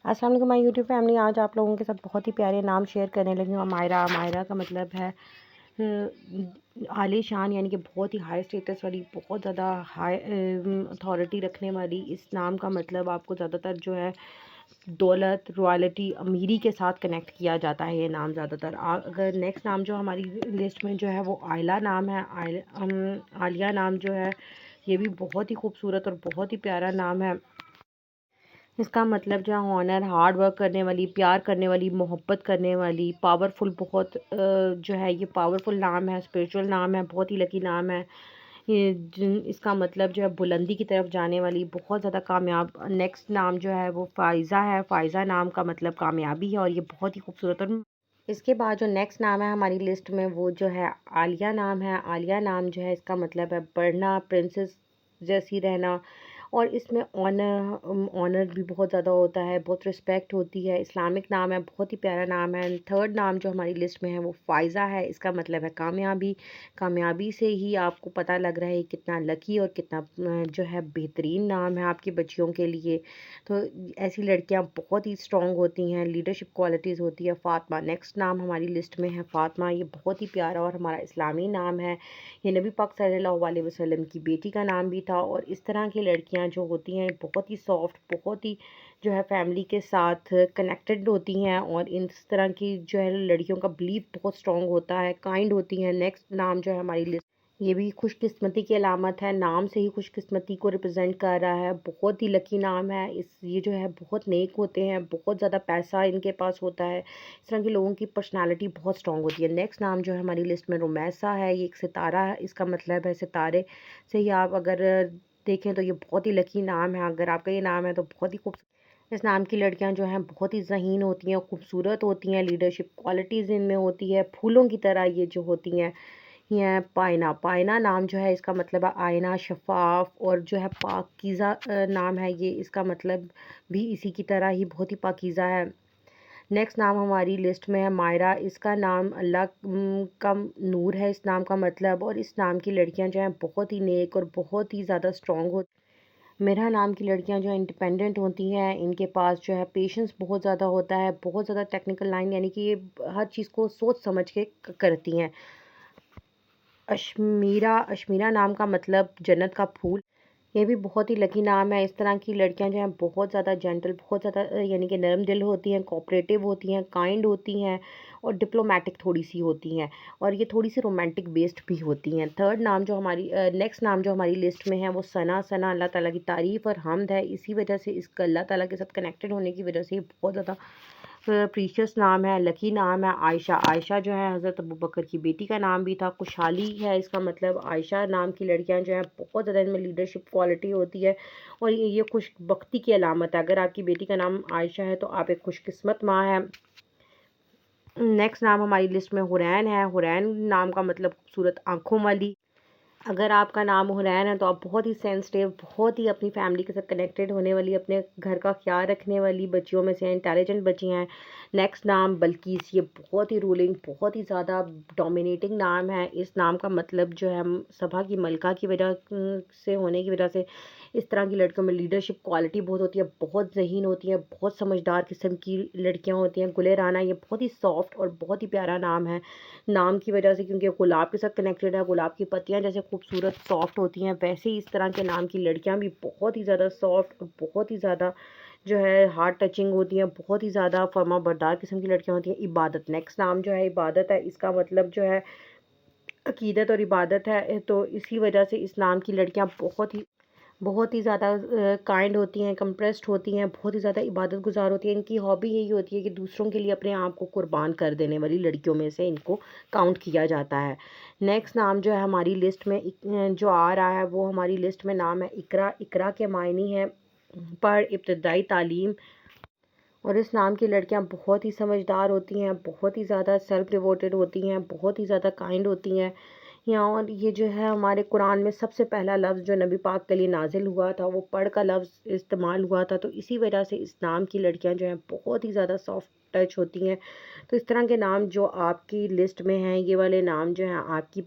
अस्सलाम वालेकुम my YouTube family. आज आप लोगों के साथ बहुत ही प्यारे नाम शेयर करने लगी हूँ। मायरा, मायरा का मतलब है आलीशान, यानी कि बहुत ही हाई स्टेटस वाली, बहुत ज़्यादा हाई अथॉरिटी रखने वाली। इस नाम का मतलब आपको ज़्यादातर जो है दौलत, रॉयल्टी, अमीरी के साथ कनेक्ट किया जाता है ये नाम ज़्यादातर। अगर नेक्स्ट नाम जो हमारी लिस्ट में जो है वो आयला नाम है। आलिया नाम जो है ये भी बहुत ही खूबसूरत और बहुत ही प्यारा नाम है। इसका मतलब जो है ऑनर, हार्ड वर्क करने वाली, प्यार करने वाली, मोहब्बत करने वाली, पावरफुल, बहुत जो है ये पावरफुल नाम है, स्पिरिचुअल नाम है, बहुत ही लकी नाम है ये। इसका मतलब जो है बुलंदी की तरफ जाने वाली, बहुत ज़्यादा कामयाब। नेक्स्ट नाम जो है वो फ़ाइज़ा है। फ़ाइज़ा नाम का मतलब कामयाबी है और ये बहुत ही खूबसूरत। और इसके बाद जो नेक्स्ट नाम है हमारी लिस्ट में वो जो है आलिया नाम है। आलिया नाम जो है इसका मतलब है बढ़ना, प्रिंसेस जैसी रहना। और इसमें ऑनर भी बहुत ज़्यादा होता है, बहुत रिस्पेक्ट होती है। इस्लामिक नाम है, बहुत ही प्यारा नाम है। थर्ड नाम जो हमारी लिस्ट में है वो फ़ाइज़ा है। इसका मतलब है कामयाबी। कामयाबी से ही आपको पता लग रहा है कितना लकी और कितना जो है बेहतरीन नाम है आपकी बच्चियों के लिए। तो ऐसी लड़कियां बहुत ही स्ट्रॉन्ग होती हैं, लीडरशिप क्वालिटीज़ होती है। फ़ातिमा नेक्स्ट नाम हमारी लिस्ट में है। फ़ातिमा ये बहुत ही प्यारा और हमारा इस्लामी नाम है। ये नबी पाक सल्लल्लाहु अलैहि वसल्लम की बेटी का नाम भी था। और इस तरह की लड़कियां जो होती हैं बहुत ही सॉफ्ट, बहुत ही जो है फैमिली के साथ कनेक्टेड होती हैं। और इस तरह की जो है लड़कियों का बिलीफ बहुत स्ट्रॉन्ग होता है, काइंड होती हैं। नेक्स्ट नाम जो है हमारी लिस्ट, ये भी खुशकिस्मती की अलामत है। नाम से ही खुशकिस्मती को रिप्रेजेंट कर रहा है। बहुत ही लकी नाम है। ये जो है बहुत नेक होते हैं, बहुत ज़्यादा पैसा इनके पास होता है। इस तरह के लोगों की पर्सनालिटी बहुत स्ट्रांग होती है। नेक्स्ट नाम जो है हमारी लिस्ट में रुमैसा है। ये एक सितारा है, इसका मतलब है सितारे से ही आप अगर देखें तो ये बहुत ही लकी नाम है। अगर आपका ये नाम है तो बहुत ही खूबसूरत। इस नाम की लड़कियां जो हैं बहुत ही ज़हीन होती हैं, खूबसूरत होती हैं, लीडरशिप क्वालिटीज़ इनमें होती है, फूलों की तरह ये जो होती हैं। ये पायना, पायना नाम जो है इसका मतलब है आईना, शफ़ाफ़। और जो है पाकीज़ा नाम है ये, इसका मतलब भी इसी की तरह ही बहुत ही पाकीज़ा है। नेक्स्ट नाम हमारी लिस्ट में है मायरा। इसका नाम अल्लाह का नूर है इस नाम का मतलब। और इस नाम की लड़कियां जो हैं बहुत ही नेक और बहुत ही ज़्यादा स्ट्रॉन्ग होती। मेरा नाम की लड़कियां जो है इंडिपेंडेंट होती हैं, इनके पास जो है पेशेंस बहुत ज़्यादा होता है, बहुत ज़्यादा टेक्निकल लाइन, यानी कि ये हर चीज़ को सोच समझ के करती हैं। अशमीरा, अशमीरा नाम का मतलब जन्नत का फूल। ये भी बहुत ही लकी नाम है। इस तरह की लड़कियां जो हैं बहुत ज़्यादा जेंटल, बहुत ज़्यादा यानी कि नरम दिल होती हैं, कोऑपरेटिव होती हैं, काइंड होती हैं और डिप्लोमेटिक थोड़ी सी होती हैं। और ये थोड़ी सी रोमांटिक बेस्ड भी होती हैं। थर्ड नाम जो हमारी नेक्स्ट नाम जो हमारी लिस्ट में है वो सना। सना अल्लाह ताला की तारीफ़ और हमद है। इसी वजह से इसका अल्लाह ताला के साथ कनेक्टेड होने की वजह से ये बहुत ज़्यादा प्रीशियस नाम है, लकी नाम है। आयशा, आयशा जो है हज़रत अबू बकर की बेटी का नाम भी था। खुशहाली है इसका मतलब। आयशा नाम की लड़कियां जो हैं बहुत ज़्यादा इनमें लीडरशिप क्वालिटी होती है और ये खुशबख्ती की अलामत है। अगर आपकी बेटी का नाम आयशा है तो आप एक खुशकिस्मत माँ है। नेक्स्ट नाम हमारी लिस्ट में हुरैन है। हुरैन नाम का मतलब खूबसूरत आँखों वाली। अगर आपका नाम हुरैन है तो आप बहुत ही सेंसिटिव, बहुत ही अपनी फैमिली के साथ कनेक्टेड होने वाली, अपने घर का ख्याल रखने वाली बच्चियों में से इंटेलिजेंट बच्ची हैं। नेक्स्ट नाम बल्कीस। ये बहुत ही रूलिंग, बहुत ही ज़्यादा डोमिनेटिंग नाम है। इस नाम का मतलब जो है हम सभा की मलका की वजह से होने की वजह से इस तरह की लड़कियों में लीडरशिप क्वालिटी बहुत होती है, बहुत ज़हीन होती है, बहुत समझदार किस्म की लड़कियाँ होती हैं। गुले राना, ये बहुत ही सॉफ्ट और बहुत ही प्यारा नाम है नाम की वजह से, क्योंकि गुलाब के साथ कनेक्टेड है। गुलाब की पत्तियां जैसे खूबसूरत सॉफ्ट होती हैं, वैसे ही इस तरह के नाम की लड़कियां भी बहुत ही ज़्यादा सॉफ्ट और बहुत ही ज़्यादा जो है हार्ट टचिंग होती हैं, बहुत ही ज़्यादा फर्मा बरदार किस्म की लड़कियां होती हैं। इबादत नेक्स्ट नाम जो है इबादत है। इसका मतलब जो है अकीदत और इबादत है। तो इसी वजह से इस नाम की लड़कियां बहुत ही ज़्यादा काइंड होती हैं, कंप्रेस्ड होती हैं, बहुत ही ज़्यादा इबादत गुज़ार होती हैं। इनकी हॉबी यही होती है कि दूसरों के लिए अपने आप को कुर्बान कर देने वाली लड़कियों में से इनको काउंट किया जाता है। नेक्स्ट नाम जो है हमारी लिस्ट में जो आ रहा है वो हमारी लिस्ट में नाम है इकरा। इकरा के मायने हैं पढ़, इब्तदाई तालीम। और इस नाम की लड़कियां बहुत ही समझदार होती हैं, बहुत ही ज़्यादा सेल्फ डिवोटेड होती हैं, बहुत ही ज़्यादा काइंड होती हैं। यहाँ और ये जो है हमारे कुरान में सबसे पहला लफ्ज़ जो नबी पाक के लिए नाजिल हुआ था वो पढ़ का लफ्ज़ इस्तेमाल हुआ था। तो इसी वजह से इस नाम की लड़कियां जो हैं बहुत ही ज़्यादा सॉफ्ट टच होती हैं। तो इस तरह के नाम जो आपकी लिस्ट में हैं, ये वाले नाम जो हैं आपकी